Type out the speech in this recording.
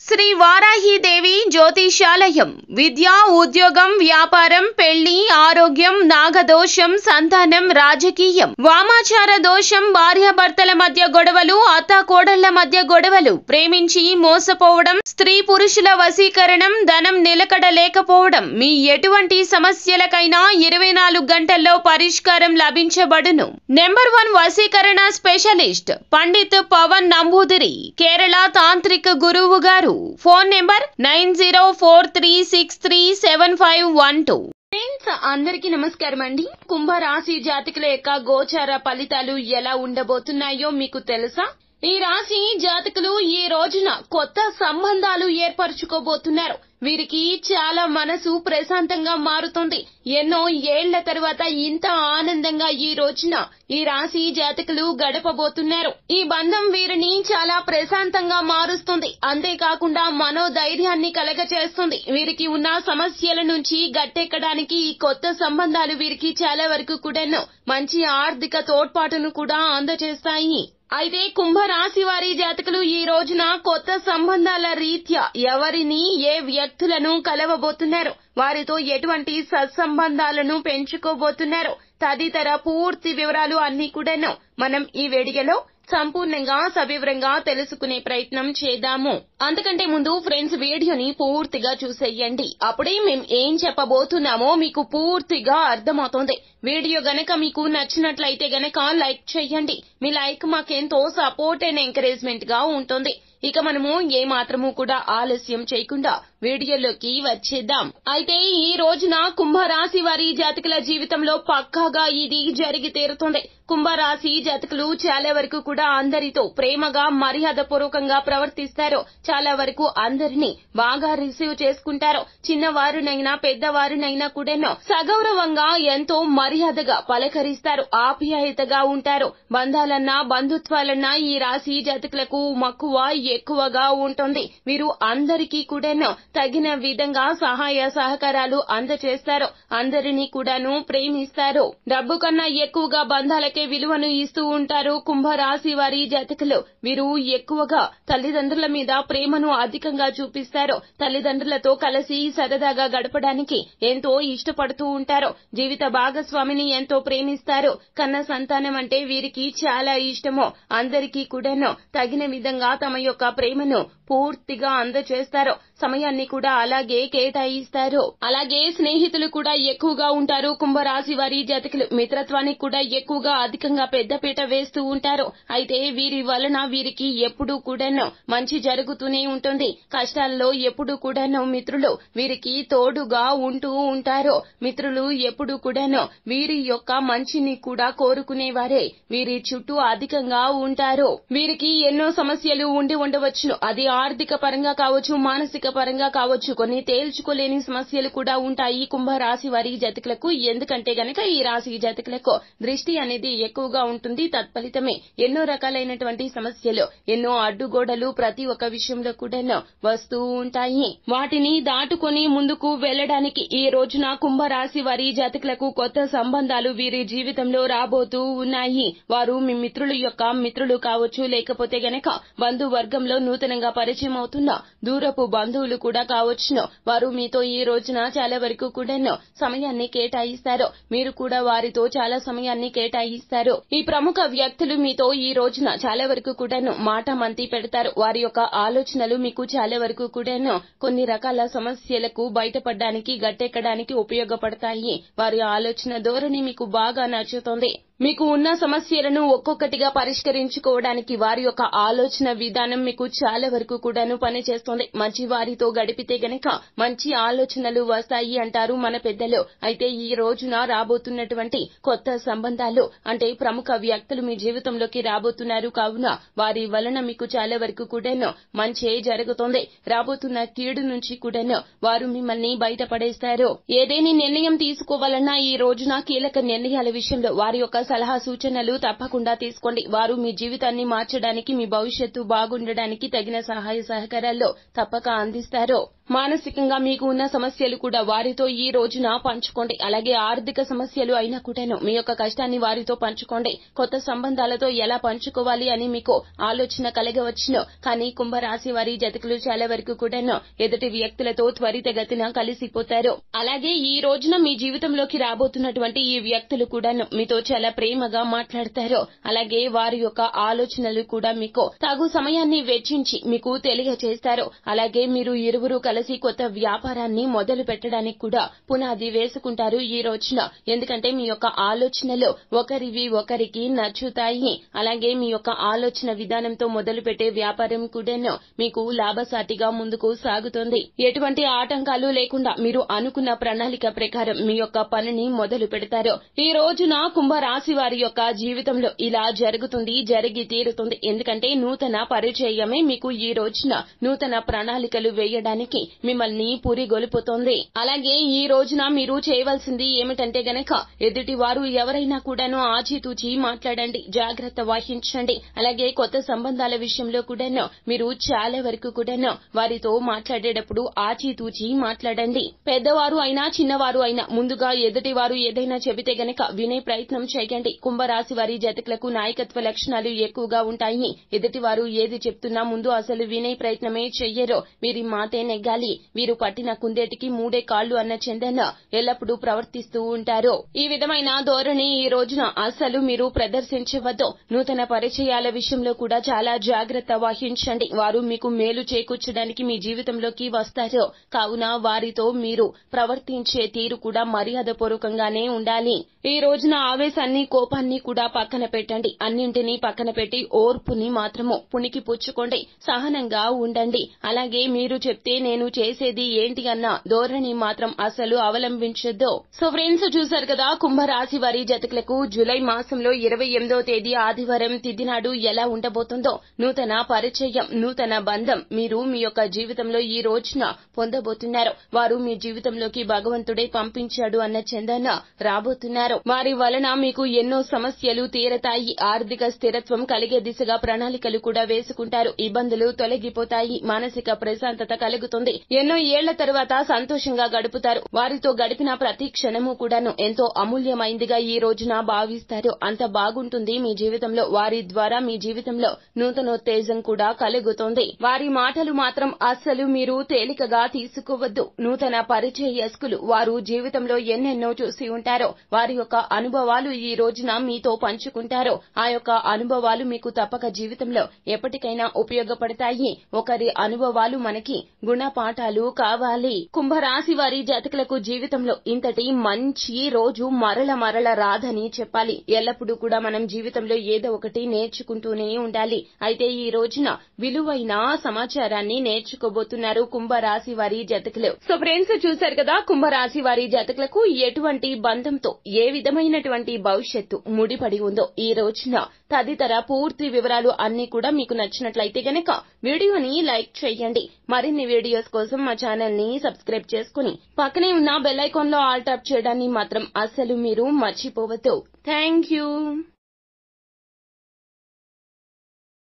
శ్రీ వారాహీదేవి జ్యోతిషాలయం విద్య, ఉద్యోగం, వ్యాపారం, పెళ్లి, ఆరోగ్యం, నాగదోషం, సంతానం, రాజకీయం, వామాచార దోషం, భార్యాభర్తల మధ్య గొడవలు, అత్తాకోడళ్ల మధ్య గొడవలు, ప్రేమించి మోసపోవడం, స్త్రీ పురుషుల వశీకరణం, ధనం నిలకడ లేకపోవడం, మీ ఎటువంటి సమస్యలకైనా 24 గంటల్లో పరిష్కారం లభించబడును. నెంబర్ 1 వశీకరణ స్పెషలిస్ట్ పండిత్ పవన్ నంబూదిరి, కేరళ తాంత్రిక గురువు గారు. Phone number 9043637512. ఫ్రెండ్స్, అందరికీ నమస్కారం అండి. కుంభరాశి జాతకుల యొక్క గోచార ఫలితాలు ఎలా ఉండబోతున్నాయో మీకు తెలుసా? ఈ రాశి జాతకులు ఈ రోజున కొత్త సంబంధాలు ఏర్పరచుకోబోతున్నారు. వీరికి చాలా మనసు ప్రశాంతంగా మారుతుంది. ఎన్నో ఏళ్ల తర్వాత ఇంత ఆనందంగా ఈ రోజున ఈ రాశి జాతకులు గడపబోతున్నారు. ఈ బంధం వీరిని చాలా ప్రశాంతంగా మారుస్తుంది. అంతేకాకుండా మనోధైర్యాన్ని కలగచేస్తుంది. వీరికి ఉన్న సమస్యల నుంచి గట్టెక్కడానికి ఈ కొత్త సంబంధాలు వీరికి చాలా వరకు కూడాను మంచి ఆర్థిక తోడ్పాటును కూడా అందజేస్తాయి. అయితే కుంభరాశి వారి జాతకులు ఈ రోజున కొత్త సంబంధాల రీత్యా ఎవరిని, ఏ వ్యక్తులను కలవబోతున్నారు, వారితో ఎటువంటి సత్సంబంధాలను పెంచుకోబోతున్నారు తదితర పూర్తి వివరాలు అన్ని కూడాను మనం ఈ వీడియోలో సంపూర్ణంగా సవివరంగా తెలుసుకునే ప్రయత్నం చేద్దాము. అంతకంటే ముందు ఫ్రెండ్స్, వీడియోని పూర్తిగా చూసేయండి. అప్పుడే మేము ఏం చెప్పబోతున్నామో మీకు పూర్తిగా అర్థమవుతుంది. వీడియో గనక మీకు నచ్చినట్లయితే గనక లైక్ చేయండి. మీ లైక్ మాకెంతో సపోర్ట్ అండ్ ఎంకరేజ్మెంట్ గా ఉంటుంది. ఇక మనము ఏ మాత్రము కూడా ఆలస్యం చేయకుండా వీడియోలోకి వచ్చేద్దాం. అయితే ఈ రోజున కుంభరాశి వారి జాతకుల జీవితంలో పక్కాగా ఇది జరిగి తీరుతుంది. కుంభరాశి జాతకులు చాలా వరకు కూడా అందరితో ప్రేమగా, మర్యాద పూర్వకంగా ప్రవర్తిస్తారు. చాలా వరకు అందరినీ బాగా రిసీవ్ చేసుకుంటారు. చిన్నవారునైనా పెద్దవారునైనా కూడా సగౌరవంగా ఎంతో మర్యాదగా పలకరిస్తారు. ఆప్యాయతగా ఉంటారు. బంధాలన్నా బంధుత్వాలన్నా ఈ రాశి జాతకులకు మక్కువ ఎక్కువగా ఉంటుంది. వీరు అందరికీ కూడాను తగిన విధంగా సహాయ సహకారాలు అందజేస్తారు. అందరినీ కూడాను ప్రేమిస్తారు. డబ్బు కన్నా ఎక్కువగా బంధాలకే విలువను ఇస్తూ ఉంటారు కుంభరాశి వారి జాతకులు. వీరు ఎక్కువగా తల్లిదండ్రుల మీద ప్రేమను అధికంగా చూపిస్తారు. తల్లిదండ్రులతో కలిసి సరదాగా గడపడానికి ఎంతో ఇష్టపడుతూ ఉంటారు. జీవిత భాగస్వామిని ఎంతో ప్రేమిస్తారు. కన్న సంతానం అంటే వీరికి చాలా ఇష్టము. అందరికీ కూడాను తగిన విధంగా తమ యొక్క ప్రేమను పూర్తిగా అందజేస్తారు. సమయాన్ని కూడా అలాగే కేటాయిస్తారు. అలాగే స్నేహితులు కూడా ఎక్కువగా ఉంటారు కుంభరాశి వారి జాతకులు. మిత్రత్వానికి కూడా ఎక్కువగా అధికంగా పెద్దపీట వేస్తూ ఉంటారు. అయితే వీరి వలన వీరికి ఎప్పుడూ కూడాను మంచి జరుగుతూనే ఉంటుంది. కష్టాల్లో ఎప్పుడూ కూడాను మిత్రులు వీరికి తోడుగా ఉంటూ ఉంటారు. మిత్రులు ఎప్పుడూ కూడాను వీరి యొక్క మంచిని కూడా కోరుకునేవారే వీరి చుట్టూ అధికంగా ఉంటారు. వీరికి ఎన్నో సమస్యలు ఉండి ఉండవచ్చును. అది ఆర్థిక పరంగా కావచ్చు, మానసిక పరంగా కావచ్చు. కొన్ని తేల్చుకోలేని సమస్యలు కూడా ఉంటాయి కుంభరాశి వారి జాతకులకు. ఎందుకంటే గనక ఈ రాశి జాతకులకు దృష్టి అనేది ఎక్కువగా ఉంటుంది. తత్ఫలితమే ఎన్నో రకాలైనటువంటి సమస్యలు, ఎన్నో అడ్డుగోడలు ప్రతి ఒక్క విషయంలో కూడా వస్తూ ఉంటాయి. వాటిని దాటుకొని ముందుకు వెళ్లడానికి ఈ రోజున కుంభరాశి వారి జాతకులకు కొత్త సంబంధాలు వీరి జీవితంలో రాబోతూ ఉన్నాయి. వారు మీ మిత్రుల యొక్క మిత్రులు కావచ్చు, లేకపోతే గనక బంధువర్గంలో నూతనంగా పరిచయం అవుతున్న దూరపు బంధువులు కూడా కావచ్చును. వారు మీతో ఈ రోజున చాలా వరకు కూడా సమయాన్ని కేటాయిస్తారు. మీరు కూడా వారితో చాలా సమయాన్ని కేటాయిస్తారు. ఈ ప్రముఖ వ్యక్తులు మీతో ఈ రోజున చాలా వరకు కూడాను మాట మంతి పెడతారు. వారి యొక్క ఆలోచనలు మీకు చాలా వరకు కూడాను కొన్ని రకాల సమస్యలకు బయటపడడానికి, గట్టెక్కడానికి ఉపయోగపడతాయి. వారి ఆలోచన ధోరణి మీకు బాగా నచ్చుతుంది. మీకు ఉన్న సమస్యలను ఒక్కొక్కటిగా పరిష్కరించుకోవడానికి వారి యొక్క ఆలోచన విధానం మీకు చాలా వరకు కూడాను పనిచేస్తుంది. మంచి వారితో గడిపితే గనక మంచి ఆలోచనలు వస్తాయి అంటారు మన పెద్దలు. అయితే ఈ రోజున రాబోతున్నటువంటి కొత్త సంబంధాలు అంటే ప్రముఖ వ్యక్తులు మీ జీవితంలోకి రాబోతున్నారు. కావున వారి వలన మీకు చాలా వరకు కూడాను మంచి జరుగుతుంది. రాబోతున్న కీడు నుంచి కూడాను వారు మిమ్మల్ని బయటపడేస్తారు. ఏదేని నిర్ణయం తీసుకోవాలన్నా ఈ రోజున కీలక నిర్ణయాల విషయంలో వారి యొక్క సలహా సూచనలు తప్పకుండా తీసుకోండి. వారు మీ జీవితాన్ని మార్చడానికి, మీ భవిష్యత్తు బాగుండడానికి తగిన సహాయ సహకారాల్లో తప్పక అందిస్తారు. మానసికంగా మీకు ఉన్న సమస్యలు కూడా వారితో ఈ రోజున పంచుకోండి. అలాగే ఆర్థిక సమస్యలు అయినా కూడాను మీ యొక్క కష్టాన్ని వారితో పంచుకోండి. కొత్త సంబంధాలతో ఎలా పంచుకోవాలి అని మీకు ఆలోచన కలగవచ్చును. కానీ కుంభరాశి వారి జాతకులు చాలా వరకు కూడాను ఎదుటి వ్యక్తులతో త్వరితగతిన కలిసిపోతారు. అలాగే ఈ రోజున మీ జీవితంలోకి రాబోతున్నటువంటి ఈ వ్యక్తులు కూడాను మీతో చాలా ప్రేమగా మాట్లాడతారు. అలాగే వారి యొక్క ఆలోచనలు కూడా మీకు తగు సమయాన్ని వెచ్చించి మీకు తెలియజేస్తారు. అలాగే మీరు ఇరువురు కలిసి కొత్త వ్యాపారాన్ని మొదలు పెట్టడానికి కూడా పునాది వేసుకుంటారు ఈ రోజున. ఎందుకంటే మీ యొక్క ఆలోచనలు ఒకరివి ఒకరికి నచ్చుతాయి. అలాగే మీ యొక్క ఆలోచన విధానంతో మొదలు పెట్టే వ్యాపారం కూడాను మీకు లాభసాటిగా ముందుకు సాగుతుంది. ఎటువంటి ఆటంకాలు లేకుండా మీరు అనుకున్న ప్రణాళిక ప్రకారం మీ యొక్క పనిని మొదలు పెడతారు. ఈ రోజున కుంభరాశి వారి యొక్క జీవితంలో ఇలా జరుగుతుంది, జరిగి తీరుతుంది. ఎందుకంటే నూతన పరిచయమే మీకు ఈ రోజున నూతన ప్రణాళికలు వేయడానికి మిమ్మల్ని పురిగొల్పుతోంది. అలాగే ఈ రోజున మీరు చేయవలసింది ఏమిటంటే గనక ఎదుటి వారు ఎవరైనా కూడాను ఆచితూచి మాట్లాడండి, జాగ్రత్త వహించండి. అలాగే కొత్త సంబంధాల విషయంలో కూడాను మీరు చాలా వరకు కూడాను వారితో మాట్లాడేటప్పుడు ఆచితూచి మాట్లాడండి. పెద్దవారు అయినా చిన్నవారు అయినా ముందుగా ఎదుటి వారు ఏదైనా చెబితే గనక వినే ప్రయత్నం చేయండి. కుంభరాశి వారి జాతకులకు నాయకత్వ లక్షణాలు ఎక్కువగా ఉంటాయి. ఎదుటి వారు ఏది చెప్తున్నా ముందు అసలు వినే ప్రయత్నమే చెయ్యరు. వీరి మాటే నెగ్గాలి. వీరు పట్టిన కుందేటికి మూడే కాళ్లు అన్న చందన ఎల్లప్పుడూ ప్రవర్తిస్తూ ఉంటారు. ఈ విధమైన ధోరణి ఈ రోజున అసలు మీరు ప్రదర్శించవద్దు. నూతన పరిచయాల విషయంలో కూడా చాలా జాగ్రత్త వహించండి. వారు మీకు మేలు చేకూర్చడానికి మీ జీవితంలోకి వస్తారు. కావున వారితో మీరు ప్రవర్తించే తీరు కూడా మర్యాద పూర్వకంగానే ఉండాలి. ఈ రోజున ఆవేశాన్ని, కోపాన్ని కూడా పక్కన పెట్టండి. అన్నింటినీ పక్కన పెట్టి ఓర్పుని మాత్రము పుణికి పుచ్చుకోండి. సహనంగా ఉండండి. అలాగే మీరు చెప్తే నేను చేసేది ఏంటి అన్న ధోరణి మాత్రం అసలు అవలంబించొద్దు. సో ఫ్రెండ్స్, చూశారు కదా కుంభరాశి వారి జాతకులకు జూలై మాసంలో 28వ తేదీ ఆదివారం తిథి నాడు ఎలా ఉండబోతుందో. నూతన పరిచయం, నూతన బంధం మీరు మీ యొక్క జీవితంలో ఈ రోజున పొందబోతున్నారు. వారు మీ జీవితంలోకి భగవంతుడే పంపించాడు అన్న చందన రాబోతున్నారు. వారి వలన మీకు ఎన్నో సమస్యలు తీరతాయి. ఆర్థిక స్థిరత్వం కలిగే దిశగా ప్రణాళికలు కూడా వేసుకుంటారు. ఇబ్బందులు తొలగిపోతాయి. మానసిక ప్రశాంతత కలుగుతుంది. ఎన్నో ఏళ్ల తరువాత సంతోషంగా గడుపుతారు. వారితో గడిపిన ప్రతి క్షణము కూడాను ఎంతో అమూల్యమైందిగా ఈ రోజున భావిస్తారు. అంత బాగుంటుంది మీ జీవితంలో. వారి ద్వారా మీ జీవితంలో నూతనోత్తేజం కూడా కలుగుతుంది. వారి మాటలు మాత్రం అస్సలు మీరు తేలికగా తీసుకోవద్దు. నూతన పరిచయస్కులు. వారు జీవితంలో ఎన్నెన్నో చూసి ఉంటారో వారి యొక్క అనుభవాలు ఈ రోజున మీతో పంచుకుంటారు. ఆ యొక్క అనుభవాలు మీకు తప్పక జీవితంలో ఎప్పటికైనా ఉపయోగపడతాయి. ఒకరి అనుభవాలు మనకి గుణపాఠాలు కావాలి. కుంభరాశి వారి జాతకులకు జీవితంలో ఇంతటి మంచి రోజు మరల రాదని చెప్పాలి. ఎల్లప్పుడూ కూడా మనం జీవితంలో ఏదో ఒకటి నేర్చుకుంటూనే ఉండాలి. అయితే ఈ రోజున విలువైన సమాచారాన్ని నేర్చుకోబోతున్నారు కుంభరాశి వారి జాతకులు. సో ఫ్రెండ్స్, చూశారు కదా కుంభరాశి వారి జాతకులకు ఎటువంటి బంధంతో ఏ విధమైనటువంటి భవిష్యత్తు ముడిపడి ఉందో ఈ రోజున తదితర పూర్తి వివరాలు అన్ని కూడా మీకు నచ్చినట్లయితే గనక వీడియోని లైక్ చేయండి. మరిన్ని వీడియోస్ కోసం మా ఛానల్ ని సబ్స్క్రైబ్ చేసుకుని పక్కనే ఉన్న బెల్ ఐకాన్ లో ఆల్ టాప్ చేయడాన్ని మాత్రం అస్సలు మీరు మర్చిపోవద్దు. Thank you.